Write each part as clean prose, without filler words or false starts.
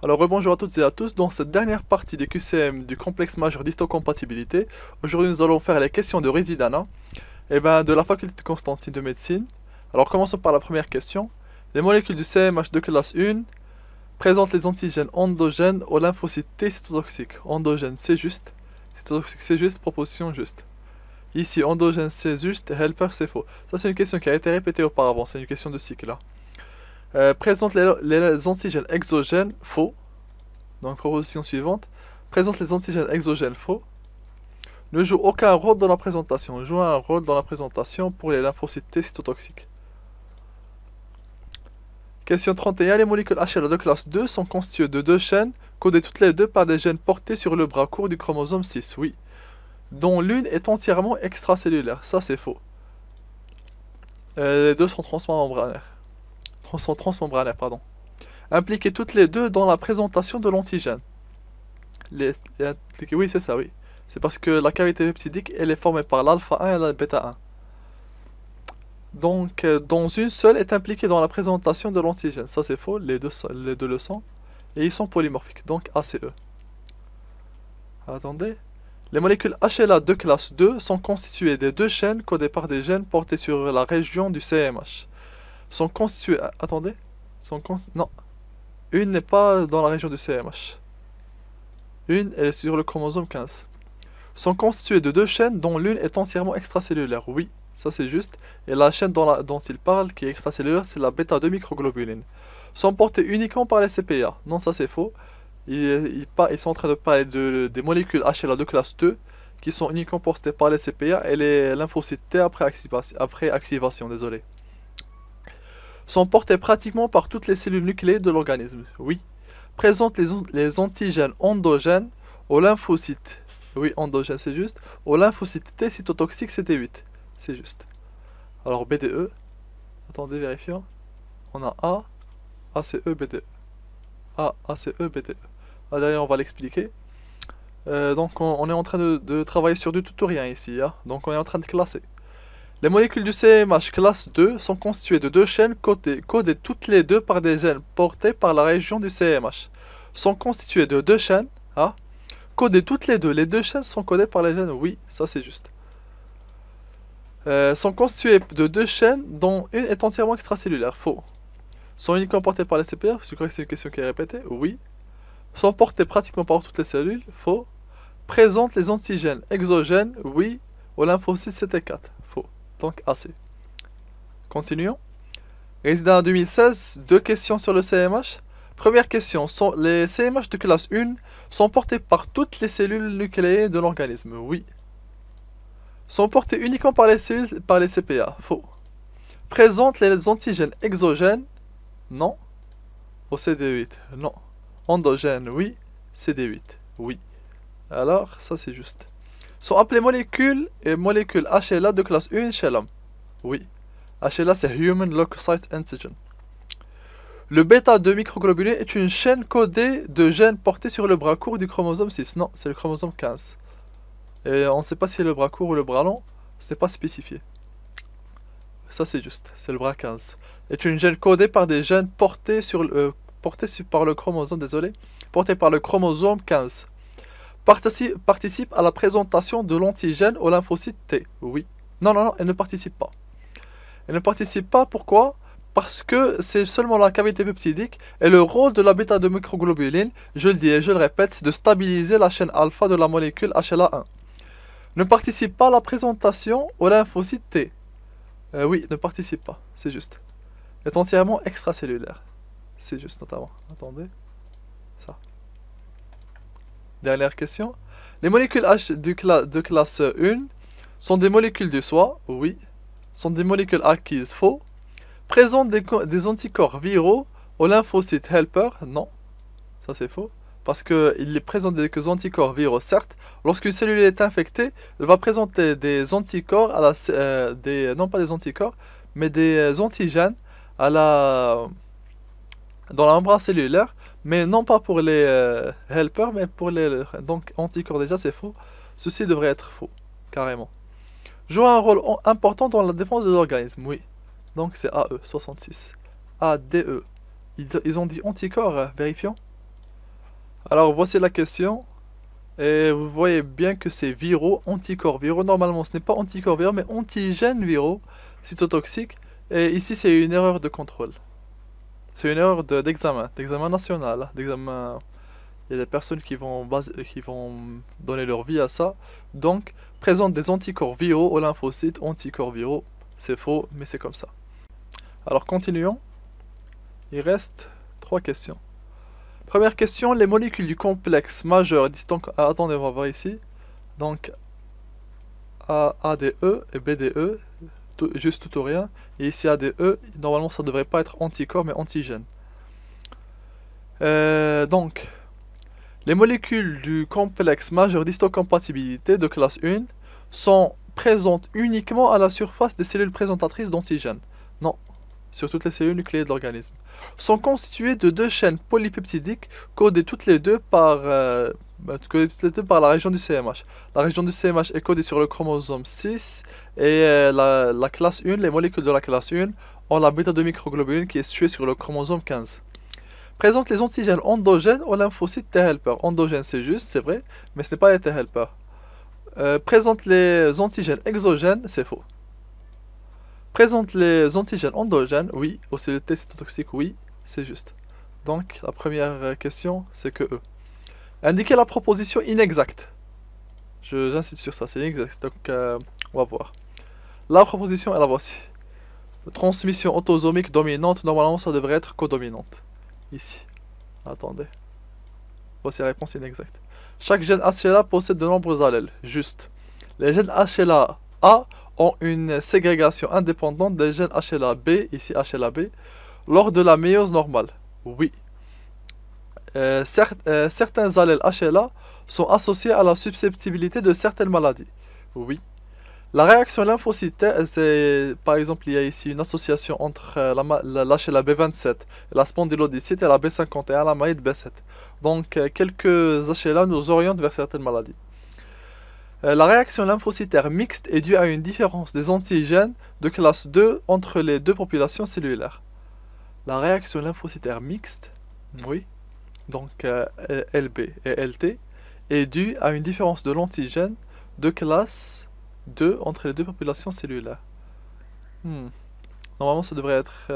Alors rebonjour à toutes et à tous, dans cette dernière partie des QCM du complexe majeur d'histocompatibilité, aujourd'hui nous allons faire les questions de Residana, de la faculté de Constantine de médecine. Alors commençons par la première question. Les molécules du CMH de classe 1 présentent les antigènes endogènes aux lymphocytes T cytotoxiques. Endogène c'est juste, cytotoxique c'est juste, proposition juste. Ici endogène c'est juste, helper c'est faux. Ça c'est une question qui a été répétée auparavant, c'est une question de cycle là. Présente les antigènes exogènes, faux. Donc proposition suivante. Présente les antigènes exogènes, faux. Ne joue aucun rôle dans la présentation. Joue un rôle dans la présentation pour les lymphocytes T cytotoxiques. Question 31. Les molécules HLA de classe 2 sont constituées de deux chaînes, codées toutes les deux par des gènes portés sur le bras court du chromosome 6, oui. Dont l'une est entièrement extracellulaire. Ça c'est faux. Les deux sont transmembranaires. Transmembranaires. Impliquées toutes les deux dans la présentation de l'antigène. Oui, c'est ça, oui. C'est parce que la cavité peptidique, elle est formée par l'alpha 1 et la bêta 1. Donc, dans une seule est impliquée dans la présentation de l'antigène. Ça, c'est faux, les deux le sont. Et ils sont polymorphiques, donc ACE. Attendez. Les molécules HLA de classe 2 sont constituées des deux chaînes codées par des gènes portés sur la région du CMH. Sont constituées... Attendez. Non. Une n'est pas dans la région du CMH. Une, elle est sur le chromosome 15. Sont constituées de deux chaînes dont l'une est entièrement extracellulaire. Oui, ça c'est juste. Et la chaîne dont il parle, qui est extracellulaire, c'est la bêta-2 microglobuline. Sont portées uniquement par les CPA. Non, ça c'est faux. Ils sont en train de parler des molécules HLA de classe 2 qui sont uniquement portées par les CPA et les lymphocytes T après activation. Désolé. Sont portés pratiquement par toutes les cellules nucléaires de l'organisme. Oui. Présentent les antigènes endogènes aux lymphocytes. Oui, endogène c'est juste. Aux lymphocytes T cytotoxiques CD8. C'est juste. Alors BDE. Attendez, vérifions. On a A, ACE, BDE. A, ACE, BDE. Là derrière on va l'expliquer. Donc on est en train de travailler sur du tout ou rien ici. Hein. Donc on est en train de classer. Les molécules du CMH classe 2 sont constituées de deux chaînes codées toutes les deux par des gènes portés par la région du CMH. Sont constituées de deux chaînes, codées toutes les deux. Les deux chaînes sont codées par les gènes, oui, ça c'est juste. Sont constituées de deux chaînes dont une est entièrement extracellulaire, faux. Sont uniquement portées par les CPR, je crois que c'est une question qui est répétée, oui. Sont portées pratiquement par toutes les cellules, faux. Présentent les antigènes exogènes, oui. Au lymphocyte CT4, faux. Donc AC. Continuons. Résident en 2016, deux questions sur le CMH. Première question, les CMH de classe 1 sont portés par toutes les cellules nucléaires de l'organisme, oui. Sont portés uniquement par les cellules, par les CPA, faux. Présentent les antigènes exogènes, non. Au CD8, non. Endogènes, oui. CD8, oui. Alors, ça c'est juste. Sont appelées molécules HLA de classe 1 chez l'homme. Oui. HLA c'est Human Leukocyte Antigen. Le bêta-2 microglobulin est une chaîne codée de gènes portés sur le bras court du chromosome 6. Non, c'est le chromosome 15. Et on ne sait pas si c'est le bras court ou le bras long. Ce n'est pas spécifié. Ça c'est juste, c'est le bras 15. Est une gène codée par des gènes portés par le chromosome, porté par le chromosome 15. Participe à la présentation de l'antigène au lymphocyte T. Oui. Non, elle ne participe pas. Elle ne participe pas, pourquoi? Parce que c'est seulement la cavité peptidique et le rôle de la bêta-2 microglobuline, je le dis et je le répète, c'est de stabiliser la chaîne alpha de la molécule HLA1. Ne participe pas à la présentation au lymphocyte T. Oui, ne participe pas, c'est juste. Est entièrement extracellulaire. C'est juste notamment. Attendez. Ça. Dernière question. Les molécules H de classe 1 sont des molécules de soi, oui. Sont des molécules acquises, faux. Présentent des anticorps viraux au lymphocyte helper, non. Ça c'est faux. Parce qu'il présente des anticorps viraux, certes. Lorsqu'une cellule est infectée, elle va présenter des anticorps non pas des anticorps, mais des antigènes dans la membrane cellulaire, mais non pas pour les helpers, mais pour les donc anticorps déjà c'est faux. Ceci devrait être faux, carrément. Joue un rôle important dans la défense de l'organisme, oui. Donc c'est AE66. ADE. Ils ont dit anticorps, vérifions. Alors voici la question. Et vous voyez bien que c'est viraux, anticorps viraux. Normalement, ce n'est pas anticorps viraux, mais antigènes viraux cytotoxiques. Et ici, c'est une erreur de contrôle. C'est une erreur d'examen national, d'examen. Il y a des personnes qui vont donner leur vie à ça. Donc, présente des anticorps viraux aux lymphocytes. Anticorps viraux, c'est faux, mais c'est comme ça. Alors, continuons. Il reste 3 questions. Première question, les molécules du complexe majeur distant... Ah, attendez, on va voir ici. Donc, ADE et BDE, juste tout ou rien. Et ici ADE, normalement ça devrait pas être anticorps mais antigène. Donc, les molécules du complexe majeur d'histocompatibilité de classe 1 sont présentes uniquement à la surface des cellules présentatrices d'antigènes. Non, sur toutes les cellules nucléées de l'organisme. Sont constituées de 2 chaînes polypeptidiques codées toutes les deux par la région du CMH. La région du CMH est codée sur le chromosome 6 et la classe 1, les molécules de la classe 1 ont la bêta 2 microglobuline qui est située sur le chromosome 15. Présente les antigènes endogènes aux lymphocytes T helper. Endogènes c'est juste, c'est vrai, mais ce n'est pas les T helper. Présente les antigènes exogènes, c'est faux. Présente les antigènes endogènes, oui. Aux cellules T cytotoxiques, oui, c'est juste. Donc la première question, c'est que E. Indiquer la proposition inexacte. J'insiste sur ça, c'est inexact. Donc on va voir. La proposition est la voici. Transmission autosomique dominante, normalement ça devrait être codominante. Ici. Attendez. Voici la réponse inexacte. Chaque gène HLA possède de nombreux allèles. Juste. Les gènes HLA A ont une ségrégation indépendante des gènes HLA B, ici HLA B, lors de la méiose normale. Oui. Certains allèles HLA sont associés à la susceptibilité de certaines maladies. Oui. La réaction lymphocytaire, par exemple, il y a ici une association entre l'HLA B27, la spondylodycite et la B51, la maïde B7. Donc, quelques HLA nous orientent vers certaines maladies. La réaction lymphocytaire mixte est due à une différence des antigènes de classe 2 entre les deux populations cellulaires. La réaction lymphocytaire mixte, oui, donc LB et LT, est due à une différence de l'antigène de classe 2 entre les deux populations cellulaires. Normalement, ça devrait être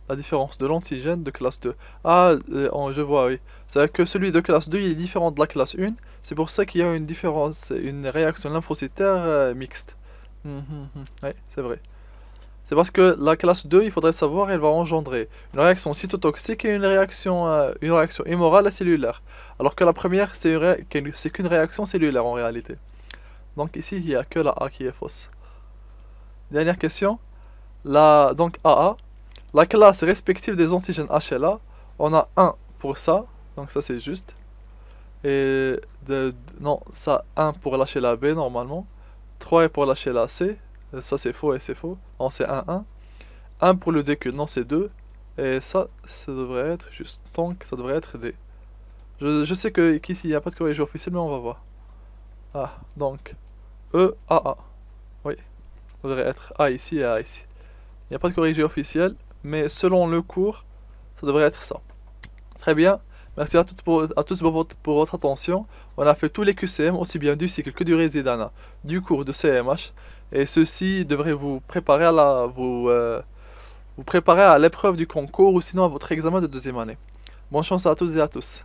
la différence de l'antigène de classe 2. Ah, je vois, oui. C'est-à-dire que celui de classe 2 il est différent de la classe 1. C'est pour ça qu'il y a une différence, une réaction lymphocytaire mixte. Oui, c'est vrai. C'est parce que la classe 2, il faudrait savoir, elle va engendrer une réaction cytotoxique et une réaction immorale et cellulaire. Alors que la première, c'est qu'une réaction cellulaire en réalité. Donc ici, il n'y a que la A qui est fausse. Dernière question. Donc AA, la classe respective des antigènes HLA, on a 1 pour ça, donc ça c'est juste. Et non, ça 1 pour l'HLA B normalement. 3 est pour l'HLA C, ça c'est faux et c'est faux. Non, c'est 1, 1. 1 pour le DQ, non c'est 2. Et ça devrait être juste. Donc ça devrait être D. Je sais qu'ici il n'y a pas de corrigé officiel, mais on va voir. Ah, donc E, A, A. Oui, ça devrait être A ici et A ici. Il n'y a pas de corrigé officiel, mais selon le cours, ça devrait être ça. Très bien, merci à tous pour votre attention. On a fait tous les QCM, aussi bien du cycle que du résidana, du cours de CMH. Et ceci devrait vous préparer à l'épreuve du concours ou sinon à votre examen de 2e année. Bonne chance à tous et à tous.